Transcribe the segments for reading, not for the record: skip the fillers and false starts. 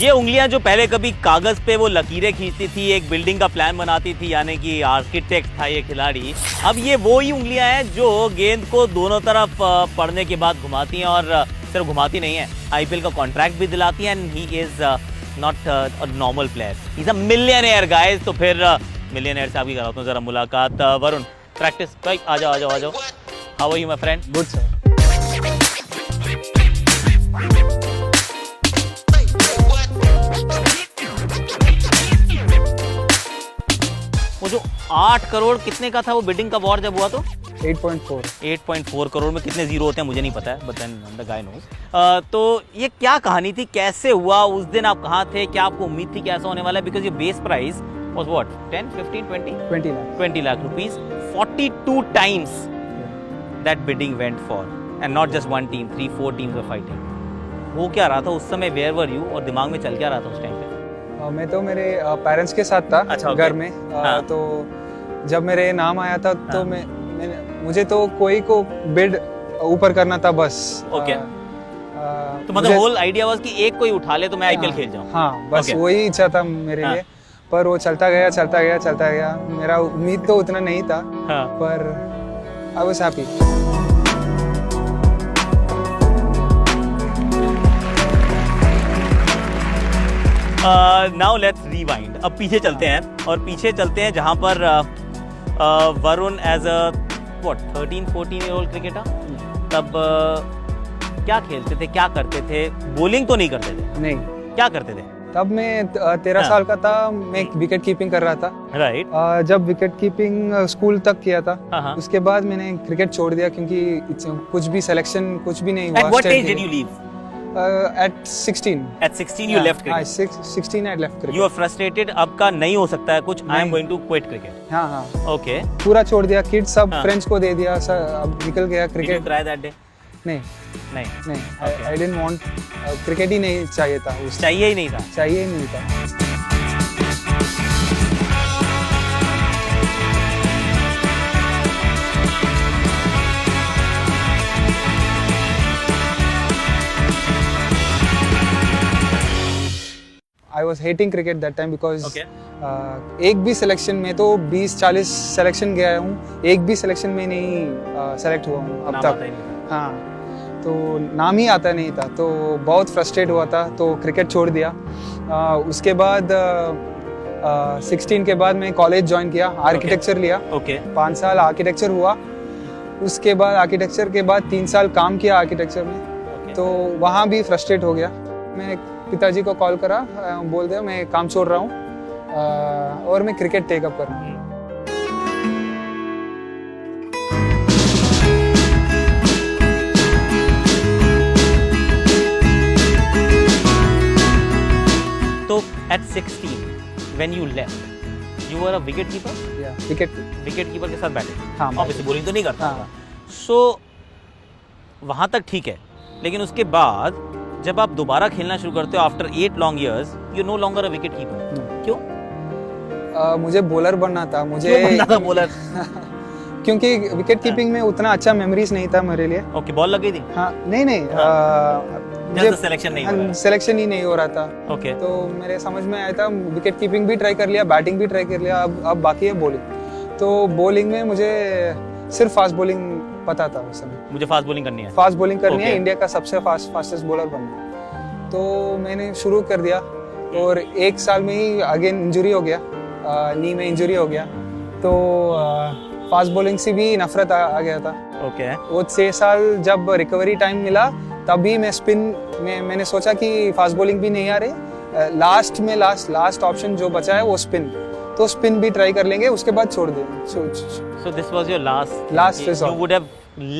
ये उंगलियां जो पहले कभी कागज पे वो लकीरें खींचती थी, एक बिल्डिंग का प्लान बनाती थी, यानी कि आर्किटेक्ट था ये खिलाड़ी, अब ये वो ही उंगलियां हैं जो गेंद को दोनों तरफ पड़ने के बाद घुमाती हैं, और सिर्फ घुमाती नहीं है, आईपीएल का कॉन्ट्रैक्ट भी दिलाती हैं। And he is not a normal player, he is a millionaire guys. तो फिर मिलियनेयर से आपकी कराता हूँ जरा मुलाकात। वरुण, प्रैक्टिस भाई, आ जाओ आ जाओ आ जाओ। How are you my friend? Good sir. वो जो 8 करोड़ कितने का था वो बिडिंग का वॉर जब हुआ तो 8.4 करोड़ में कितने जीरो होते हैं मुझे नहीं पता है, but then the guy knows. तो ये क्या कहानी थी, कैसे हुआ, उस दिन आप कहाँ थे, क्या आपको उम्मीद थी कैसा होने वाला है? बिकॉज ये base price was what 10, 15, 20 lakh rupees, 42 times that bidding went for, and not just one team, 3-4 teams were fighting. वो क्या रहा था उस समय, वेयर वर यू, और दिमाग में चल क्या रहा था उस टाइम पे? मैं तो मेरे पेरेंट्स के साथ था। अच्छा, घर में। हाँ। तो जब मेरे नाम आया था तो मुझे तो कोई को बिड ऊपर करना था बस। ओके। तो मतलब होल आइडिया वाज कि एक कोई उठा ले तो मैं आईपीएल खेल जाऊं। हाँ, बस Okay. वही इच्छा था मेरे लिए। पर वो चलता गया। मेरा उम्मीद तो उतना नहीं था। हाँ। पर I was happy. Now let's rewind. अब पीछे चलते हैं, और पीछे चलते हैं जहां पर Varun as a 13-14 year old cricketer, तब क्या खेलते थे, क्या करते थे? बॉलिंग तो नहीं करते थे? नहीं। क्या करते थे? तब मैं 13 साल का था, मैं विकेट कीपिंग कर रहा था। राइट। जब विकेट कीपिंग स्कूल तक किया था, हाँ। उसके बाद मैंने क्रिकेट छोड़ दिया क्योंकि कुछ भी सिलेक्शन कुछ भी नहीं हुआ। At what age did you leave? At 16. At 16 you left cricket. 16 I left cricket. You are frustrated, अब का नहीं हो सकता है कुछ, I am going to quit cricket. हाँ। Okay. पूरा छोड़ दिया, किड्स सब हाँ। फ्रेंड्स को दे दिया, अब निकल गया Did you cricket. cry that day? नहीं। Okay. I didn't want cricket ही नहीं चाहिए था उस चाहिए ही नहीं था। चाहिए ही नहीं था। I was hating cricket that time because Okay. एक भी सिलेक्शन में तो 20-40 सिलेक्शन गया हूँ, एक भी सिलेक्शन में नहीं सेलेक्ट हुआ हूँ अब नाम तक। आता ही नहीं था। हाँ, तो नाम ही आता नहीं था, तो बहुत फ्रस्ट्रेट हुआ था, तो क्रिकेट छोड़ दिया। उसके बाद 16 के बाद मैं कॉलेज ज्वाइन किया, आर्किटेक्चर लिया। Okay. 5 साल आर्किटेक्चर हुआ। उसके बाद आर्किटेक्चर के बाद 3 साल काम किया आर्किटेक्चर में। Okay. तो वहाँ भी फ्रस्ट्रेट हो गया। मैंने पिताजी को कॉल करा, बोल दिया मैं काम छोड़ रहा हूँ और मैं क्रिकेट टेकअप कर रहा हूँ। तो at 16 when you left, you were a wicket keeper? Wicket keeper के साथ बैठे? हाँ, ऑब्वियसली बॉलिंग तो नहीं करता हाँ। होगा। सो वहाँ तक ठीक है, लेकिन उसके बाद जब आप दोबारा खेलना शुरू करते हो after 8 long years, you know longer a wicket keeper. क्यों? मुझे बॉलर बनना था, मुझे क्यों बनना था बॉलर? क्योंकि विकेट कीपिंग में उतना अच्छा मेमोरीज नहीं था मेरे लिए। ओके, बॉल लग गई थी? हाँ, नहीं जस्ट सिलेक्शन नहीं हो रहा। सिलेक्शन ही नहीं हो रहा था। ओके। तो मेरे समझ में आया था, विकेट कीपिंग भी ट्राई कर लिया, बैटिंग भी ट्राई कर लिया, अब बाकी है बॉलिंग। तो बॉलिंग में मुझे सिर्फ फास्ट बॉलिंग पता था उस समय। मुझे फास्ट बॉलिंग करनी है। फास्ट बॉलिंग करनी है, Okay. इंडिया का सबसे फास्टेस्ट बॉलर बनना है। तो मैंने शुरू कर दिया, और 1 साल में ही अगेन इंजरी हो गया, नी में इंजरी हो गया, तो फास्ट बॉलिंग से भी नफरत आ गया था। ओके। वो 6 साल जब रिकवरी टाइम मिला, तभी मैं स्पिन में मैंने सोचा कि फास्ट बॉलिंग भी नहीं आ रही, लास्ट ऑप्शन जो बचा है वो स्पिन, तो स्पिन भी ट्राई कर लेंगे, उसके बाद छोड़ देंगे। So this was your last resort. You would have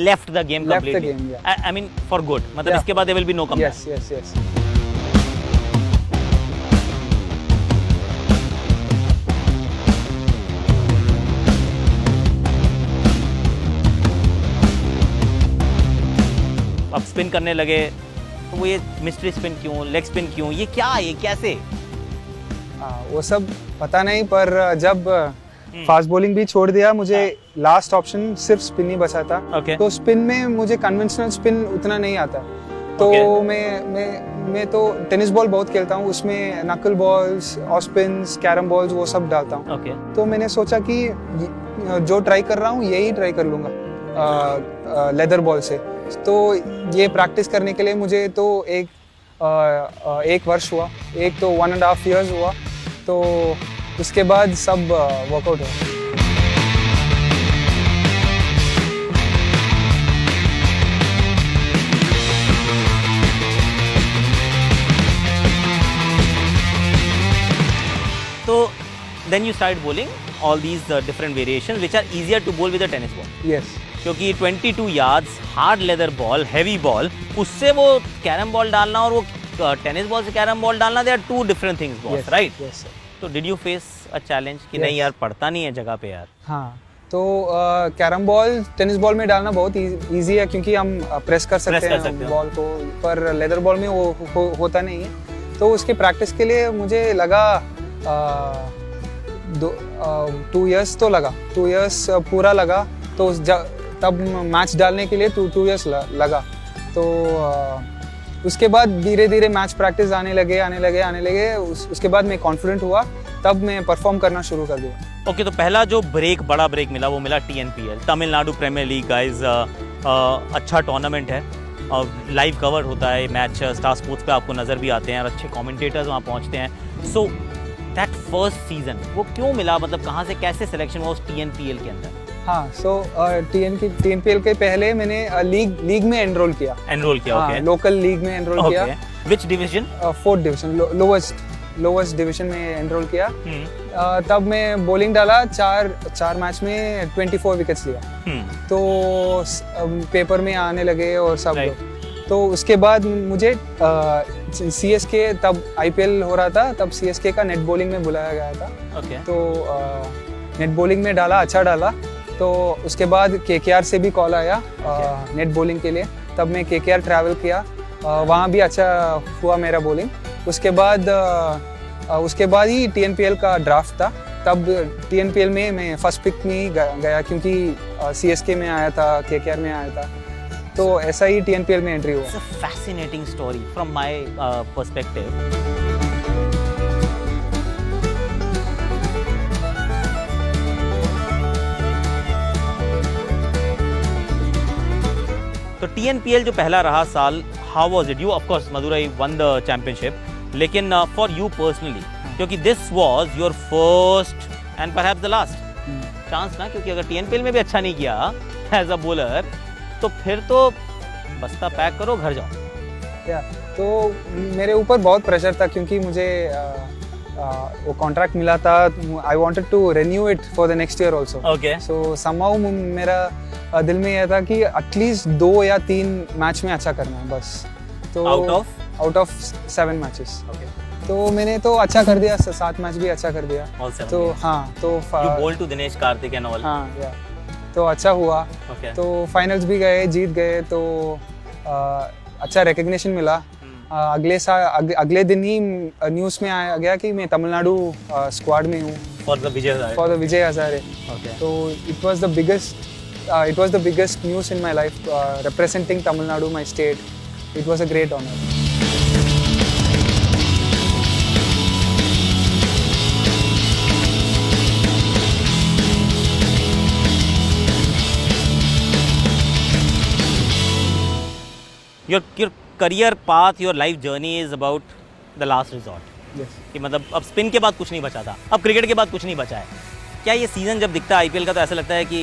left the game Left the completely. game, yeah. I mean for good. मतलब Yeah. इसके बाद there will be no comeback. Yes. अब स्पिन करने लगे, तो वो ये मिस्ट्री स्पिन क्यों, लेग स्पिन क्यों, ये क्या है, ये कैसे? वो सब पता नहीं, पर जब फास्ट बॉलिंग भी छोड़ दिया, मुझे लास्ट ऑप्शन सिर्फ स्पिन ही बचा था। Okay. तो स्पिन में मुझे कन्वेंशनल स्पिन उतना नहीं आता, तो Okay. में तो टेनिस बॉल बहुत खेलता हूँ, उसमें नकल बॉल्स, ऑस्पिन्स, कैरम बॉल्स वो सब डालता हूँ। ओके। तो मैंने सोचा कि जो ट्राई कर रहा हूँ यही ट्राई कर लूँगा लेदर बॉल से। तो ये प्रैक्टिस करने के लिए मुझे तो एक वर्ष हुआ, एक तो 1.5 years हुआ, तो उसके बाद सब वर्कआउट हुआ। तो then you started bowling all these different variations which are easier to bowl with a tennis ball. Yes. क्योंकि 22 yards hard leather ball, heavy ball, उससे वो कैरम बॉल डालना और वो टेनिस बॉल से कैरम बॉल डालना, they are two different things boss, right? Yes, sir. तो did you face a challenge कि नहीं यार पड़ता नहीं है जगह पे यार? हाँ, तो कैरम बॉल टेनिस बॉल में डालना बहुत इजी है क्योंकि हम प्रेस कर सकते हैं बॉल को, पर लेदर बॉल में वो होता नहीं है। तो उसकी प्रैक्टिस के लिए मुझे लगा 2 years तो लगा, 2 years पूरा लगा। तो तब मैच डालने के लिए 2 years लगा। तो उसके बाद धीरे धीरे मैच प्रैक्टिस आने लगे। उसके बाद मैं कॉन्फिडेंट हुआ, तब मैं परफॉर्म करना शुरू कर दिया। ओके, तो पहला जो बड़ा ब्रेक मिला वो मिला TNPL, Tamil Nadu premiere league. Guys, अच्छा टूर्नामेंट है और लाइव कवर होता है मैच, स्टार स्पोर्ट्स पे आपको नज़र भी आते हैं और अच्छे कमेंटेटर्स वहाँ पहुँचते हैं। सो दैट फर्स्ट सीजन वो क्यों मिला, मतलब कहाँ से कैसे सिलेक्शन हुआ उस TNPL के अंदर? हाँ, सो TNPL के पहले मैंने लीग में एनरोल किया। ओके। लोकल लीग में एनरोल किया। Which division? 4th division, lowest division में एनरोल किया। तब मैं बॉलिंग डाला, चार मैच में 24 विकेट्स लिया। तो पेपर में आने लगे और सब लोग। तो उसके बाद मुझे CSK, तब IPL हो रहा था, तब CSK का नेट बॉलिंग में बुलाया गया था। तो नेट बॉलिंग में डाला, अच्छा डाला। तो उसके बाद KKR से भी कॉल आया नेट बॉलिंग के लिए। तब मैं KKR ट्रैवल किया, वहाँ भी अच्छा हुआ मेरा बॉलिंग। उसके बाद ही TNPL का ड्राफ्ट था। तब TNPL में मैं फर्स्ट पिक में ही गया क्योंकि CSK में आया था, KKR में आया था। तो ऐसा ही TNPL में एंट्री हुआ। It's a fascinating story from my perspective. तो TNPL जो पहला रहा साल, how was it? You of course Madurai won the championship, लेकिन for you personally, क्योंकि this was your first and perhaps the last chance ना, क्योंकि अगर TNPL में भी अच्छा नहीं किया as a bowler, तो फिर तो बस्ता पैक करो, घर जाओ। तो मेरे ऊपर बहुत प्रेशर था क्योंकि मुझे वो कॉन्ट्रैक्ट मिला था। I wanted to renew it for the next year also. Okay. So somehow मेरा दिल में यह था कि एटलीस्ट 2 या 3 मैच में अच्छा करना है बस। तो आउट ऑफ 7 मैचेस। तो मैंने तो अच्छा कर दिया, 7 मैच भी अच्छा कर दिया। तो हाँ, तो you bowled to Dinesh Karthik and all. हाँ, तो अच्छा हुआ। तो फाइनल्स भी गए, जीत गए। तो अच्छा रिकग्निशन मिला। अगले दिन ही न्यूज़ में आया गया कि मैं तमिलनाडु स्क्वाड में हूँ फॉर द विजय हजारे। तो it was the biggest news in my life, representing Tamil Nadu, my state. It was a great honour. your career path, your life journey is about the last resort. Yes. कि मतलब अब spin के बाद कुछ नहीं बचा था, अब क्रिकेट के बाद कुछ नहीं बचा है। क्या ये सीज़न जब दिखता है IPL का तो ऐसा लगता है कि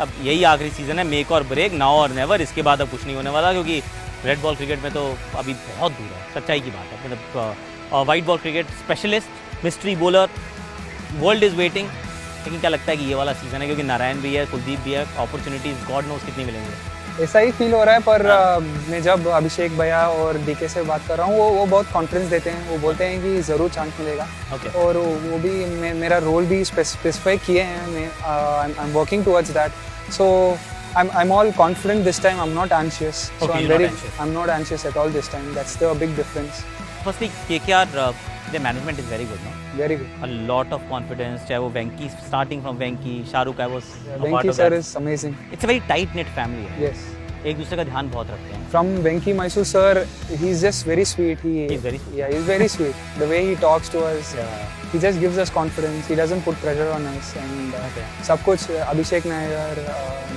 अब यही आखिरी सीज़न है, मेक और ब्रेक, नाउ और नेवर, इसके बाद अब कुछ नहीं होने वाला, क्योंकि रेड बॉल क्रिकेट में तो अभी बहुत दूर है, सच्चाई की बात है। मतलब white ball cricket specialist, mystery bowler, world is waiting. लेकिन क्या लगता है कि ये वाला सीज़न है, क्योंकि नारायण भी है, कुलदीप भी है, अपॉर्चुनिटीज़ गॉड नोस कितनी मिलेंगे। ऐसा ही फील हो रहा है, पर मैं जब अभिषेक भैया और DK से बात कर रहा हूँ, वो बहुत कॉन्फिडेंस देते हैं। वो बोलते हैं कि ज़रूर चांस मिलेगा। और वो भी मेरा रोल भी स्पेसिफाई किए हैं। मैं I am working towards that. So I'm all confident this time. I'm not anxious. So I'm not anxious at all this time. That's the big difference. Firstly, KKR, the management is very good, no? Very good. A lot of confidence. चाहे वो Venki, starting from Venki, Shahrukh, I was a part Venki of sir that. is amazing. It's a very tight knit family. Yes. एक दूसरे का ध्यान बहुत रखते हैं। From Venki Mysore sir, he's just very sweet. He's very sweet. Yeah, he's very sweet. The way he talks to us, he just gives us confidence. He doesn't put pressure on us. And Okay. सब कुछ Abhishek Nair,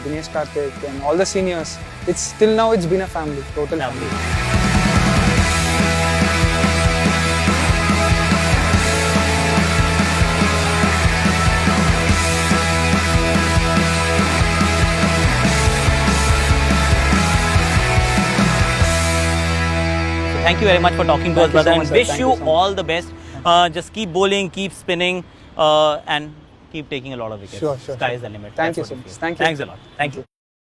Dinesh Karthik, and all the seniors. It's till now it's been a family, total family. Thank you very much for talking to us, Thank you brother, so and much, sir. wish Thank you you so much. all the best. Just keep bowling, keep spinning, and keep taking a lot of wickets. Sure, sure, Sky sure. is the limit. Thank That's you what so we much. feel. Thank you. Thanks a lot. Thank you.